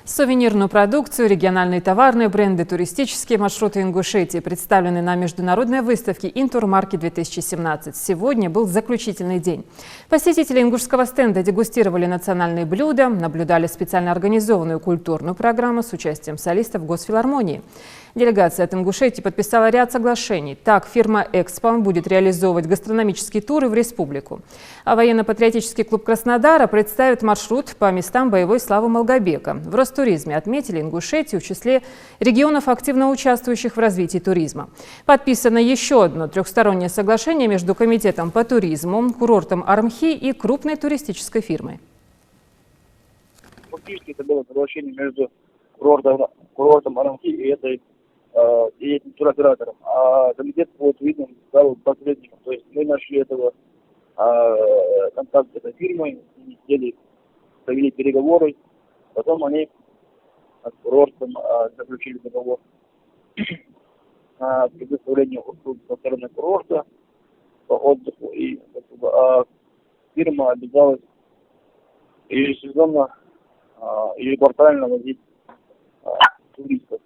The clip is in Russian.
Сувенирную продукцию, региональные товарные бренды, туристические маршруты Ингушетии представлены на международной выставке «Интурмаркет-2017». Сегодня был заключительный день. Посетители ингушского стенда дегустировали национальные блюда, наблюдали специально организованную культурную программу с участием солистов Госфилармонии. Делегация от Ингушетии подписала ряд соглашений. Так, фирма «Экспо» будет реализовывать гастрономические туры в республику. А военно-патриотический клуб Краснодара представит маршрут по местам боевой славы Малгобека. В Ростуризме отметили Ингушетию в числе регионов, активно участвующих в развитии туризма. Подписано еще одно трехстороннее соглашение между Комитетом по туризму, курортом Армхи и крупной туристической фирмой. Фактически это было соглашение между курортом Армхи и этим туроператором. А комитет по туризму стал посредником. То есть мы нашли этого контакт с этой фирмой, провели переговоры, потом они с курортом заключили договор о предоставлении услуг со стороны курорта по отдыху, и фирма обязалась ежесезонно или квартально возить туристов.